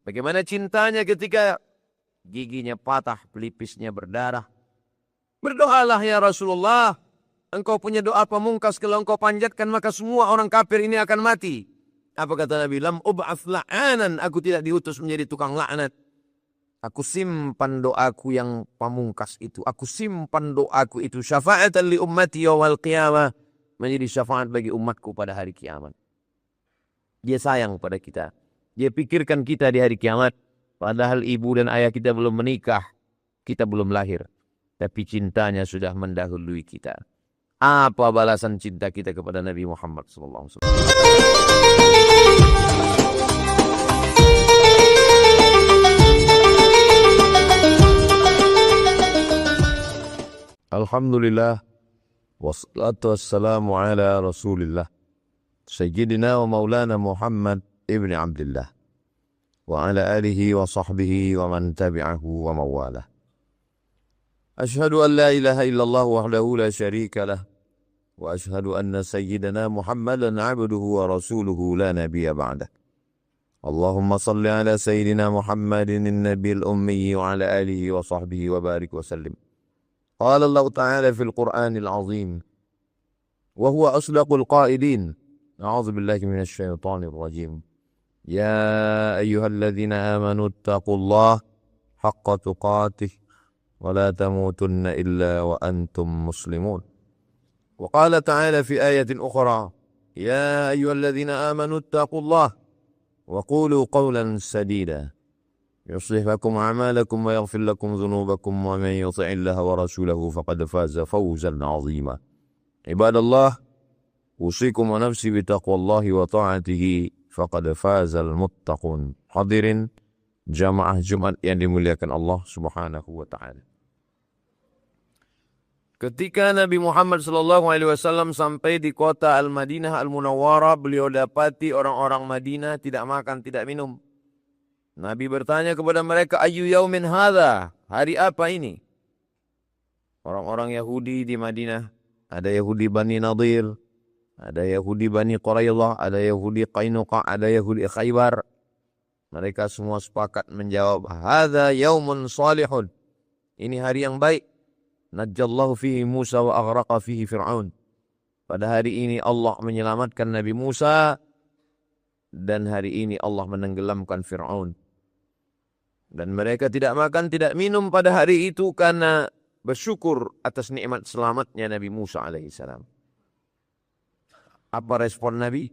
Bagaimana cintanya ketika giginya patah, pelipisnya berdarah. Berdoalah ya Rasulullah. Engkau punya doa pamungkas, kalau engkau panjatkan maka semua orang kafir ini akan mati. Apa kata Nabi? Lam ub'ats la'anan. Aku tidak diutus menjadi tukang laknat. Aku simpan doaku yang pamungkas itu. Aku simpan doaku itu. Syafa'atan li ummati yawmal qiyamah. Menjadi syafaat bagi umatku pada hari kiamat. Dia sayang pada kita. Dia pikirkan kita di hari kiamat. Padahal ibu dan ayah kita belum menikah. Kita belum lahir. Tapi cintanya sudah mendahului kita. Apa balasan cinta kita kepada Nabi Muhammad SAW? Alhamdulillah. Wassalatu wassalamu ala Rasulillah. Sayyidina wa maulana Muhammad ibn Abdullah. Wa ala alihi wa sahbihi wa man tabi'ahu wa mawalah. Ashhadu an la ilaha illallah wahdahu la syarika lah. Wa ashhadu anna sayyidina Muhammadan abduhu wa rasuluhu la nabiyya ba'dah. Allahumma salli ala sayyidina Muhammadin an-nabiyil ummi wa ala alihi wa sahbihi wa barik wa sallim. Qala Allah Ta'ala fil Qur'anil azim. Wa huwa asdaqul qailin. A'udzu billahi minasy syaithanir rajim. Ya ayyuhalladzina amanu taqullaha haqqa tuqatih. ولا تموتن إلا وأنتم مسلمون. وقال تعالى في آية أخرى يا أيها الذين آمنوا اتقوا الله وقولوا قولا سديدا يصلح لكم أعمالكم ويغفر لكم ذنوبكم ومن يطع الله ورسوله فقد فاز فوزا عظيما. عباد الله أوصيكم ونفسي بتقوى الله وطاعته فقد فاز المتقون. حاضرين jamaah Jumat yang dimuliakan Allah Subhanahu wa taala. Ketika Nabi Muhammad SAW sampai di kota Al-Madinah Al-Munawwarah, beliau dapati orang-orang Madinah tidak makan, tidak minum. Nabi bertanya kepada mereka, "Ayyu yaumin hadza?" Hari apa ini? Orang-orang Yahudi di Madinah, ada Yahudi Bani Nadir, ada Yahudi Bani Quraidah, ada Yahudi Qainuqa, ada Yahudi Khaybar. Mereka semua sepakat menjawab, hadza yaumun salihun. Ini hari yang baik. Najjallahu fihi Musa wa aghraqa fihi Fir'aun. Pada hari ini Allah menyelamatkan Nabi Musa dan hari ini Allah menenggelamkan Fir'aun. Dan mereka tidak makan, tidak minum pada hari itu karena bersyukur atas nikmat selamatnya Nabi Musa alaihissalam. Apa respon Nabi?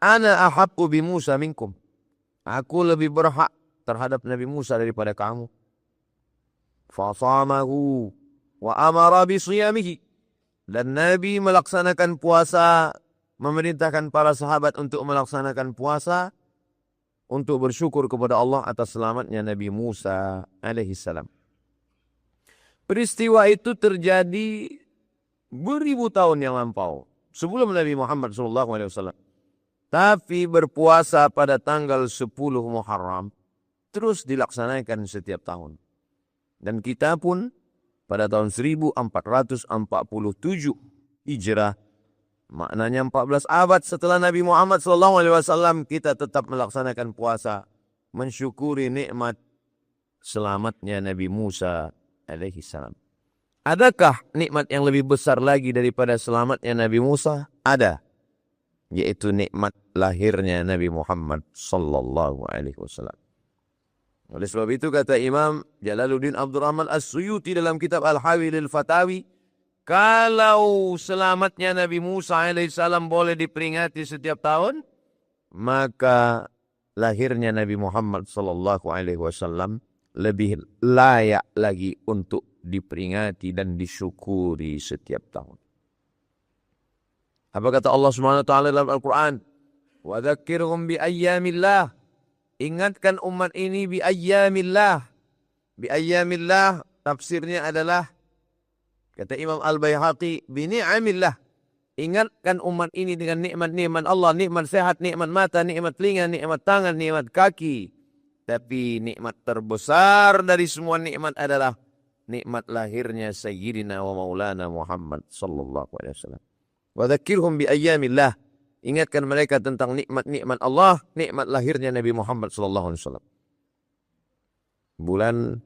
Ana ahaqqu bi Musa minkum. Aku lebih berhak terhadap Nabi Musa daripada kamu. Fasamahu wa amara bisiyamihi. Dan Nabi melaksanakan puasa, memerintahkan para sahabat untuk melaksanakan puasa untuk bersyukur kepada Allah atas selamatnya Nabi Musa alaihissalam. Peristiwa itu terjadi beribu tahun yang lampau sebelum Nabi Muhammad SAW. Tapi berpuasa pada tanggal 10 Muharram terus dilaksanakan setiap tahun. Dan kita pun pada tahun 1447 Hijrah, maknanya 14 abad setelah Nabi Muhammad SAW, kita tetap melaksanakan puasa, mensyukuri nikmat selamatnya Nabi Musa alaihissalam. Adakah nikmat yang lebih besar lagi daripada selamatnya Nabi Musa? Ada. Yaitu nikmat lahirnya Nabi Muhammad sallallahu alaihi wasallam. Oleh sebab itu kata Imam Jalaluddin Abdurrahman As-Suyuti dalam kitab Al-Hawi lil Fatawi, kalau selamatnya Nabi Musa alaihissalam boleh diperingati setiap tahun, maka lahirnya Nabi Muhammad sallallahu alaihi wasallam lebih layak lagi untuk diperingati dan disyukuri setiap tahun. Apa kata Allah Subhanahu wa taala dalam Al-Qur'an? Wa dzakkirhum bi ayyamillah. Ingatkan umat ini bi ayyamillah. Bi ayyamillah tafsirnya adalah kata Imam Al-Baihaqi bi ni'amillah. Ingatkan umat ini dengan nikmat-nikmat Allah, nikmat sehat, nikmat mata, nikmat telinga, nikmat tangan, nikmat kaki. Tapi nikmat terbesar dari semua nikmat adalah nikmat lahirnya Sayyidina wa Maulana Muhammad sallallahu alaihi wasallam. Wa dzakirhum bi ayyamillah. Ingatkan mereka tentang nikmat-nikmat Allah, nikmat lahirnya Nabi Muhammad SAW. Bulan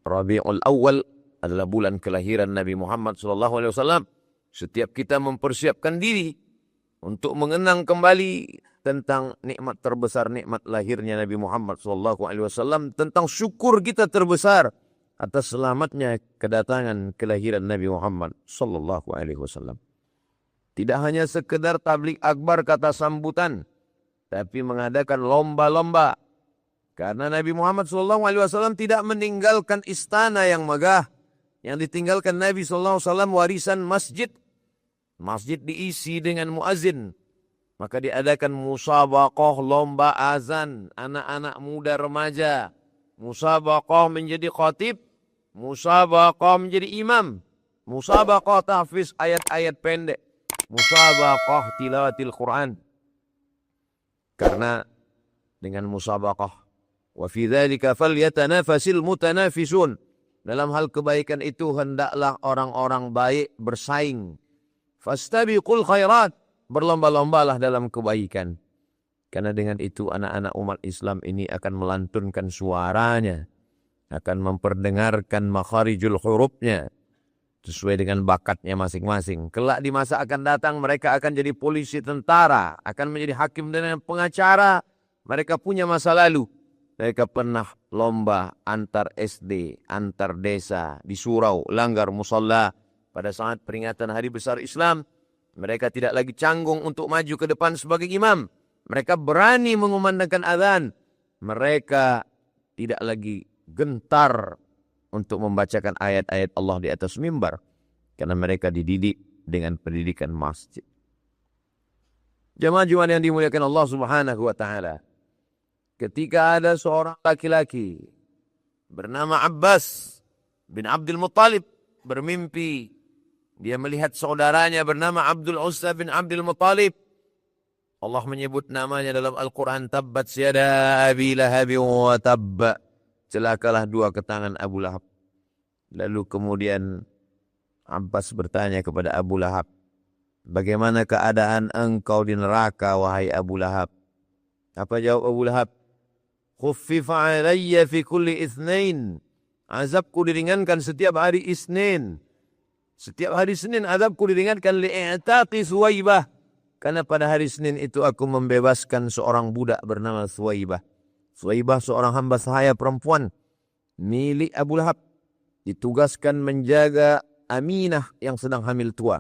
Rabiul Awal adalah bulan kelahiran Nabi Muhammad SAW. Setiap kita mempersiapkan diri untuk mengenang kembali tentang nikmat terbesar, nikmat lahirnya Nabi Muhammad SAW, tentang syukur kita terbesar atas selamatnya kedatangan kelahiran Nabi Muhammad SAW. Tidak hanya sekedar tablik akbar kata sambutan, tapi mengadakan lomba-lomba. Karena Nabi Muhammad SAW tidak meninggalkan istana yang megah. Yang ditinggalkan Nabi SAW warisan masjid. Masjid diisi dengan muazin. Maka diadakan musabaqah lomba azan. Anak-anak muda remaja. Musabaqah menjadi khatib. Musabaqah menjadi imam. Musabaqah tahfiz ayat-ayat pendek. Musabaqah tilawatil Quran. Karena dengan musabaqah. Wa fi dzalika falyatanafasil mutanafisun. Dalam hal kebaikan itu hendaklah orang-orang baik bersaing. Fastabiqul khairat. Berlomba-lombalah dalam kebaikan. Karena dengan itu anak-anak umat Islam ini akan melantunkan suaranya. Akan memperdengarkan makharijul hurufnya. Sesuai dengan bakatnya masing-masing. Kelak di masa akan datang mereka akan jadi polisi, tentara. Akan menjadi hakim dan pengacara. Mereka punya masa lalu. Mereka pernah lomba antar SD, antar desa, di surau, langgar, musalla. Pada saat peringatan hari besar Islam, mereka tidak lagi canggung untuk maju ke depan sebagai imam. Mereka berani mengumandangkan azan. Mereka tidak lagi gentar untuk membacakan ayat-ayat Allah di atas mimbar. Karena mereka dididik dengan pendidikan masjid. Jemaah yang dimuliakan Allah Subhanahu wa Ta'ala. Ketika ada seorang laki-laki bernama Abbas bin Abdul Muttalib bermimpi. Dia melihat saudaranya bernama Abdul Uzza bin Abdul Muttalib. Allah menyebut namanya dalam Al-Quran. Tabbat syada abi lahabi wa tabba. Celakalah dua ketangan Abu Lahab. Lalu kemudian Abbas bertanya kepada Abu Lahab. Bagaimana keadaan engkau di neraka wahai Abu Lahab? Apa jawab Abu Lahab? Khuffifa alayya fi kulli itsnain. Azabku diringankan setiap hari Isnin. Setiap hari Senin azabku diringankan li'itaqi Suwaibah. Karena pada hari Senin itu aku membebaskan seorang budak bernama Suwaibah. Suwaibah seorang hamba sahaya perempuan milik Abu Lahab. Ditugaskan menjaga Aminah yang sedang hamil tua.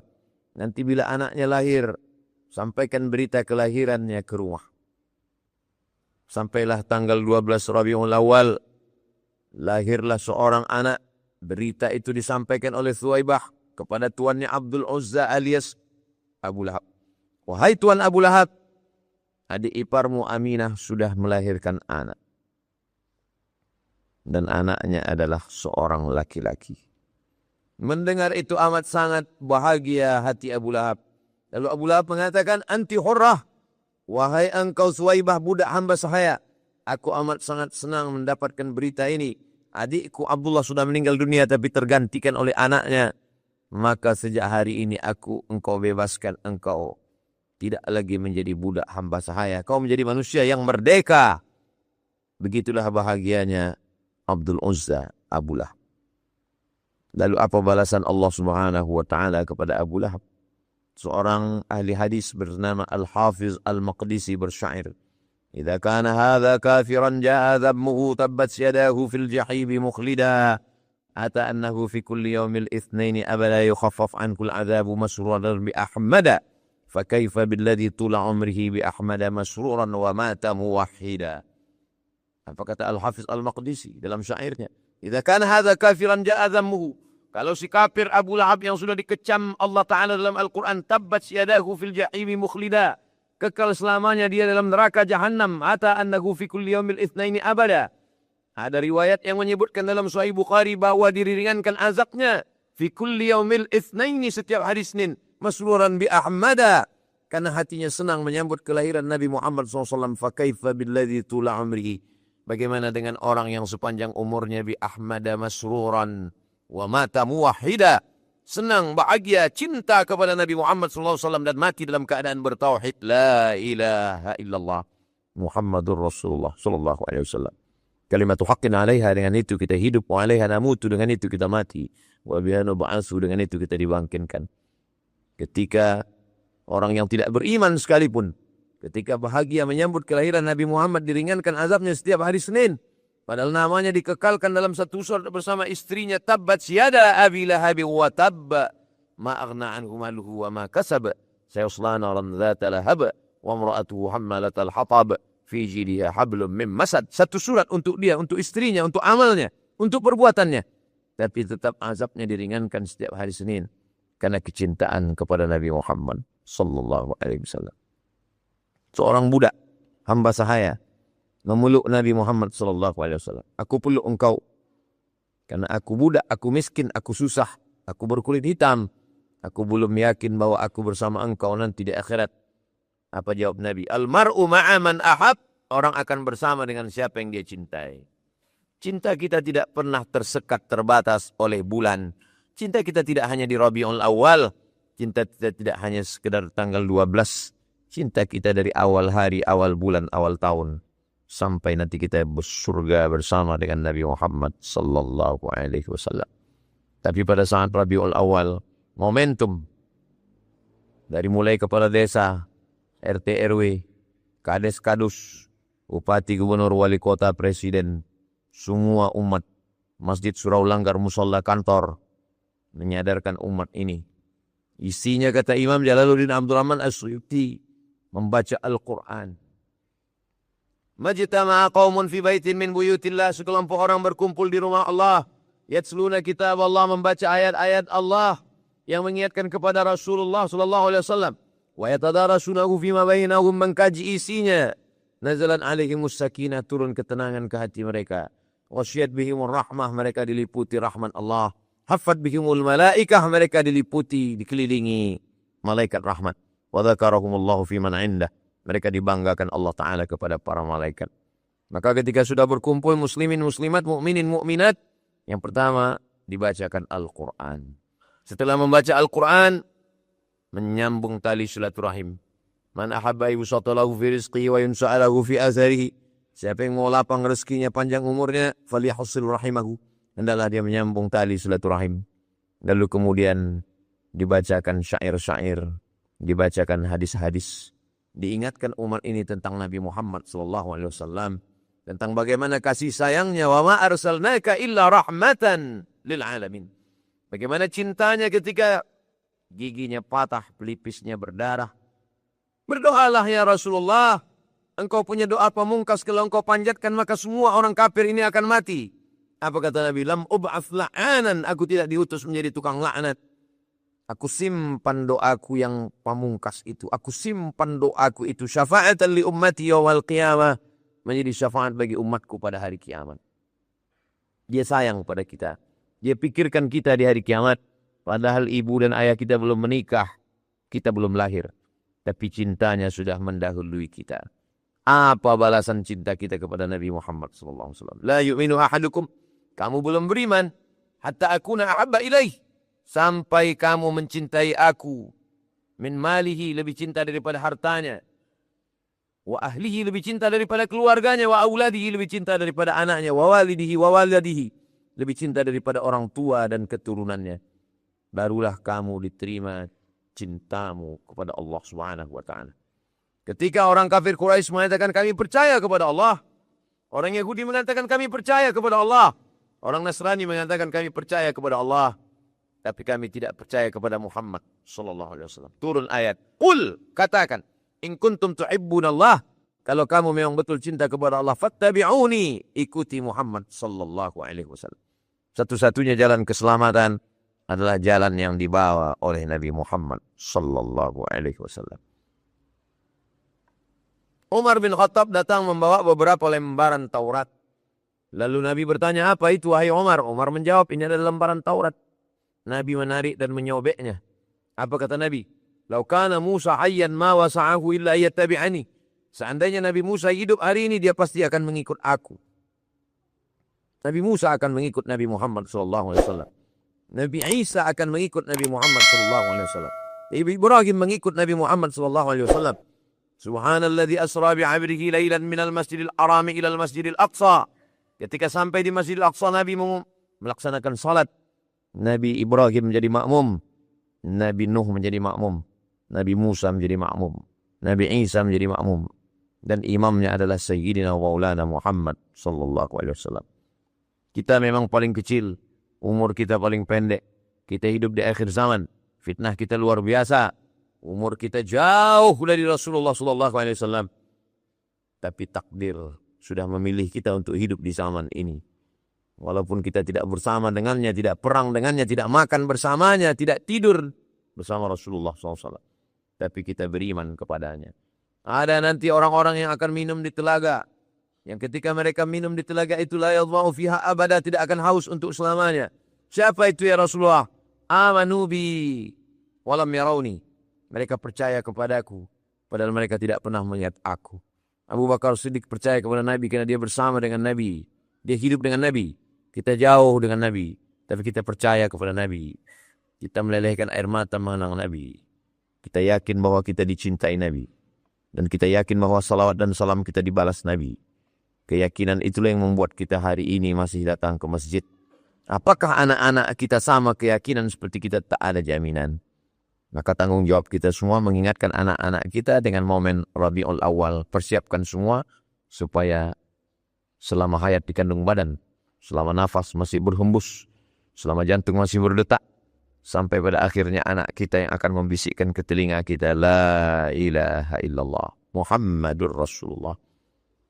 Nanti bila anaknya lahir, sampaikan berita kelahirannya ke rumah. Sampailah tanggal 12 Rabiul Awal. Lahirlah seorang anak. Berita itu disampaikan oleh Suwaibah kepada tuannya Abdul Uzza alias Abu Lahab. Wahai tuan Abu Lahab, adik iparmu Aminah sudah melahirkan anak. Dan anaknya adalah seorang laki-laki. Mendengar itu amat sangat bahagia hati Abu Lahab. Lalu Abu Lahab mengatakan, anti hurrah. Wahai engkau Suwaibah budak hamba sahaya. Aku amat sangat senang mendapatkan berita ini. Adikku Abdullah sudah meninggal dunia tapi tergantikan oleh anaknya. Maka sejak hari ini engkau bebaskan engkau. Tidak lagi menjadi budak hamba sahaya. Kau menjadi manusia yang merdeka. Begitulah bahagianya Abdul Uzza Abu Lahab. Lalu apa balasan Allah Subhanahu wa Ta'ala kepada Abu Lahab? Seorang ahli hadis bernama Al-Hafiz Al-Maqdisi bersyair. Idza kana hadza kafiran jaa dhammuhu tabbat yadahu fil jahim mukhlida. Ata annahu fi kulli yawmil itsnaini abada yukhaffaf anhu al-'adzabu masruran bi Ahmada. Fa kaifa billadhi tula umrihi bi Ahmada masruran wa mata muwahhida. Apa kata Al-Hafiz Al-Maqdisi dalam syairnya? Idza kana hadza kafiran jaa dhammuhu. Kalau si kafir Abu Lahab yang sudah dikecam Allah Ta'ala dalam Al-Quran. Tabbat yadahu fil jahimi mukhlida. Kekal selamanya dia dalam neraka Jahannam. Ata annahu fi kulli yawmil itsnaini abada. Ada riwayat yang menyebutkan dalam Sahih Bukhari bahwa diringankan azabnya. Fi kulli yawmil itsnaini setiap hari Senin. Masruran bi Ahmada. Karena hatinya senang menyambut kelahiran Nabi Muhammad SAW. Fa kaifa billadhi tula umrihi. Bagaimana dengan orang yang sepanjang umurnya bi Ahmada masruran. Wa mata muwahhida. senang, bahagia, cinta kepada Nabi Muhammad SAW dan mati dalam keadaan bertauhid. La ilaha illallah Muhammadur Rasulullah SAW. Kalimatu haqqin alaiha, dengan itu kita hidup. Wa alaiha namutu, dengan itu kita mati. Wa biha nub'atsu, dengan itu kita dibangkitkan. Ketika orang yang tidak beriman sekalipun, ketika bahagia menyambut kelahiran Nabi Muhammad, diringankan azabnya setiap hari Senin. Padahal namanya dikekalkan dalam satu surat bersama istrinya. Tabbat yada abi lahabi wa tabba ma aghna anhu maluhu wa ma kasab sayasla naran dzata lahab wa imra'atuhu hammalatal hatab fi jidha hablum min masad. Satu surat untuk dia, untuk istrinya, untuk amalnya, untuk perbuatannya. Tapi tetap azabnya diringankan setiap hari Senin karena kecintaan kepada Nabi Muhammad sallallahu alaihi wasallam. Seorang budak hamba sahaya memeluk Nabi Muhammad SAW. Aku peluk engkau karena aku budak, aku miskin, aku susah, aku berkulit hitam. Aku belum yakin bahwa aku bersama engkau nanti di akhirat. Apa jawab Nabi? Al-mar'u ma'a man ahab. Orang akan bersama dengan siapa yang dia cintai. Cinta kita tidak pernah tersekat, terbatas oleh bulan. Cinta kita tidak hanya di Rabiul Awal. Cinta kita tidak hanya sekedar tanggal 12. Cinta kita dari awal hari, awal bulan, awal tahun. Sampai nanti kita bersurga bersama dengan Nabi Muhammad sallallahu alaihi wasallam. Tapi pada saat Rabiul Awal, momentum dari mulai kepala desa, RT RW, kades kadus, bupati, gubernur, wali kota, presiden, semua umat, masjid, surau, langgar, musola, kantor, menyadarkan umat ini. Isinya kata Imam Jalaluddin Abdul Rahman As-Suyuti, membaca Al-Quran. Majtama'a qaumun fi baitin min buyutillah, sekelompok orang berkumpul di rumah Allah. Yatsluna kitab Allah, membaca ayat-ayat Allah yang mengingatkan kepada Rasulullah sallallahu alaihi wasallam. Wa yatadarasunahu fima bainahum, mengkaji isinya. Nazalan alaihimus sakinah, turun ketenangan ke hati mereka. Wasyiyat bihimur rahmah, mereka diliputi rahmat Allah. Haffat bihimul malaikah, mereka diliputi, dikelilingi malaikat rahmat. Wa dzakarahumullahu fiman indah, mereka dibanggakan Allah Ta'ala kepada para malaikat. Maka ketika sudah berkumpul muslimin, muslimat, mukminin, mukminat, yang pertama dibacakan Al-Quran. Setelah membaca Al-Quran, menyambung tali silaturahim. Man ahabba yusatalahu fi rizqihi wa yunsa'alahu fi azarihi. Siapa yang mau lapang rezekinya, panjang umurnya, falyahusil rahimahu. Hendaklah dia menyambung tali silaturahim. Lalu kemudian dibacakan syair-syair, dibacakan hadis-hadis. Diingatkan umat ini tentang Nabi Muhammad SAW, tentang bagaimana kasih sayangnya. Wa ma arsalnaka illa rahmatan lil alamin. Bagaimana cintanya ketika giginya patah, pelipisnya berdarah. Berdoalah ya Rasulullah, engkau punya doa pamungkas, kalau engkau panjatkan maka semua orang kafir ini akan mati. Apa kata Nabi? Lam ub'ats la'anan, aku tidak diutus menjadi tukang laknat. Aku simpan doaku yang pamungkas itu. Aku simpan doaku itu. Syafa'atan li ummati yawal qiyamah. Menjadi syafaat bagi umatku pada hari kiamat. Dia sayang pada kita. Dia pikirkan kita di hari kiamat. Padahal ibu dan ayah kita belum menikah. Kita belum lahir. Tapi cintanya sudah mendahului kita. Apa balasan cinta kita kepada Nabi Muhammad SAW? La yu'minu ahadukum. Kamu belum beriman. Hatta akuna ahabba ilaih. Sampai kamu mencintai aku. Min malihi, lebih cinta daripada hartanya. Wa ahlihi, lebih cinta daripada keluarganya. Wa auladihi, lebih cinta daripada anaknya. Wa walidihi, wa waladihi, lebih cinta daripada orang tua dan keturunannya. Barulah kamu diterima cintamu kepada Allah Subhanahu wa ta'ala. Ketika orang kafir Quraisy mengatakan kami percaya kepada Allah. Orang Yahudi mengatakan kami percaya kepada Allah. Orang Nasrani mengatakan kami percaya kepada Allah. Tapi kami tidak percaya kepada Muhammad sallallahu alaihi wasallam. Turun ayat. Qul, katakan, in kuntum tuhibbunallah, kalau kamu memang betul cinta kepada Allah, fattabi'uni, ikuti Muhammad sallallahu alaihi wasallam. Satu-satunya jalan keselamatan adalah jalan yang dibawa oleh Nabi Muhammad sallallahu alaihi wasallam. Umar bin Khattab datang membawa beberapa lembaran Taurat. Lalu Nabi bertanya, apa itu wahai Umar? Umar menjawab, ini adalah lembaran Taurat. Nabi menarik dan menyobeknya. Apa kata Nabi? Lau kana Musa hayyan ma wasa'ahu illa yattabi'ani. Seandainya Nabi Musa hidup hari ini, dia pasti akan mengikut aku. Nabi Musa akan mengikut Nabi Muhammad SAW. Nabi Isa akan mengikut Nabi Muhammad sallallahu alaihi wasallam. Nabi Ibrahim mengikut Nabi Muhammad sallallahu alaihi wasallam. Subhanalladzi asra bi 'abdihi lailan minal masjidil haram ila al masjidil aqsa. Ketika sampai di Masjidil Aqsa, Nabi melaksanakan salat. Nabi Ibrahim menjadi makmum, Nabi Nuh menjadi makmum, Nabi Musa menjadi makmum, Nabi Isa menjadi makmum, dan imamnya adalah Sayyidina Maulana Muhammad sallallahu alaihi wasallam. Kita memang paling kecil, umur kita paling pendek, kita hidup di akhir zaman, fitnah kita luar biasa, umur kita jauh dari Rasulullah sallallahu alaihi wasallam. Tapi takdir sudah memilih kita untuk hidup di zaman ini. Walaupun kita tidak bersama dengannya, tidak perang dengannya, tidak makan bersamanya, tidak tidur bersama Rasulullah SAW. Tapi kita beriman kepadanya. Ada nanti orang-orang yang akan minum di telaga. Yang ketika mereka minum di telaga itu, la yadhma'u fiha abada, tidak akan haus untuk selamanya. Siapa itu ya Rasulullah? Amanu bi walam yarawni. Mereka percaya kepadaku, padahal mereka tidak pernah melihat aku. Abu Bakar Siddiq percaya kepada Nabi karena dia bersama dengan Nabi. Dia hidup dengan Nabi. Kita jauh dengan Nabi, tapi kita percaya kepada Nabi. Kita melelehkan air mata mengenang Nabi. Kita yakin bahwa kita dicintai Nabi. Dan kita yakin bahwa salawat dan salam kita dibalas Nabi. Keyakinan itulah yang membuat kita hari ini masih datang ke masjid. Apakah anak-anak kita sama keyakinan seperti kita? Tak ada jaminan. Maka tanggung jawab kita semua mengingatkan anak-anak kita dengan momen Rabiul Awal. Persiapkan semua supaya selama hayat di kandung badan, selama nafas masih berhembus, selama jantung masih berdetak, sampai pada akhirnya anak kita yang akan membisikkan ke telinga kita, La ilaha illallah Muhammadur Rasulullah.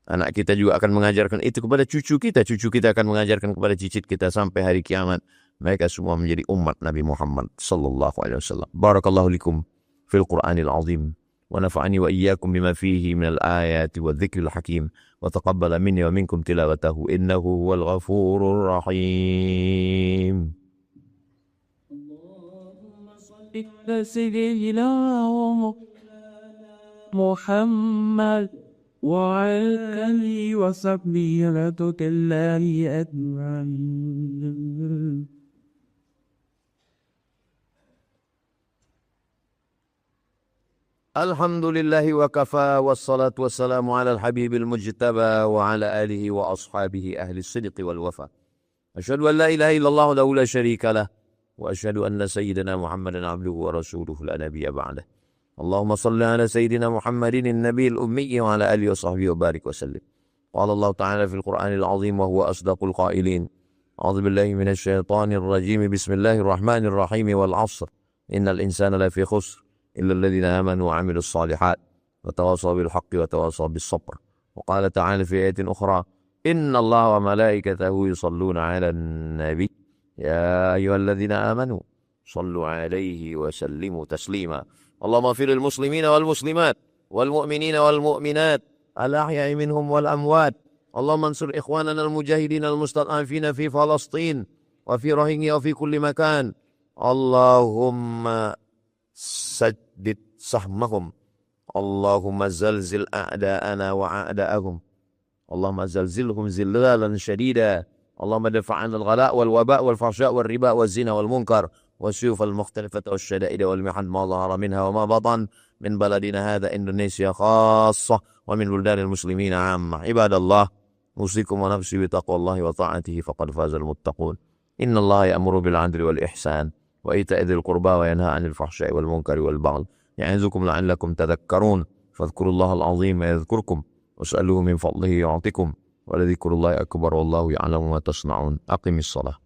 Anak kita juga akan mengajarkan itu kepada cucu kita akan mengajarkan kepada cicit kita sampai hari kiamat. Mereka semua menjadi umat Nabi Muhammad sallallahu alaihi wasallam. Barakallahu likum fil Qur'anil azim wa nafa'ani wa iyyakum bima fihi minal ayati wadh-dhikril hakim wa taqabbala minni wa minkum tilawatahu innahu huwal ghafurur rahim. Allahumma shalli ala sayyidina Muhammad وعلى آله وصحبه الله أجمعين. الحمد لله وكفى والصلاة والسلام على الحبيب المجتبى وعلى آله وأصحابه أهل الصدق والوفا. أشهد أن لا إله إلا الله له لا شريك له وأشهد أن سيدنا محمدا عبده ورسوله لا نبي بعده. اللهم صل على سيدنا محمد النبي الأمي وعلى آله وصحبه وبارك وسلم. قال الله تعالى في القرآن العظيم وهو أصدق القائلين. أعوذ بالله من الشيطان الرجيم. بسم الله الرحمن الرحيم. والعصر إن الإنسان لفي خسر إلا الذين آمنوا وعملوا الصالحات وتواصوا بالحق وتواصوا بالصبر. وقال تعالى في آية أخرى إن الله وملائكته يصلون على النبي يا أيها الذين آمنوا صلوا عليه وسلموا تسليما. اللهم اغفر للمسلمين والمسلمات والمؤمنين والمؤمنات الأحياء منهم والأموات. اللهم انصر إخواننا المجاهدين المستضعفين في فلسطين وفي روهينيا وفي كل مكان. اللهم سدد سهمهم. اللهم زلزل أعداءنا وأعداءهم. اللهم زلزلهم زلالا شديدا. اللهم دفع عنا الغلاء والوباء والفحشاء والربا والزنا والمنكر والسيوف المختلفة والشدائد والمحن ما ظهر منها وما بطن من بلدنا هذا إندونيسيا خاصة ومن بلدان المسلمين عامة. عباد الله أوصيكم ونفسي بتقوى الله وطاعته فقد فاز المتقون. إن الله يأمر بالعدل والإحسان وإيتاء ذي القربى وينهى عن الفحشاء والمنكر والبغي يعظكم لعلكم تذكرون. فاذكروا الله العظيم يذكركم واسألوه من فضله يعطكم ولذكر الله أكبر والله يعلم ما تصنعون. أقم الصلاة.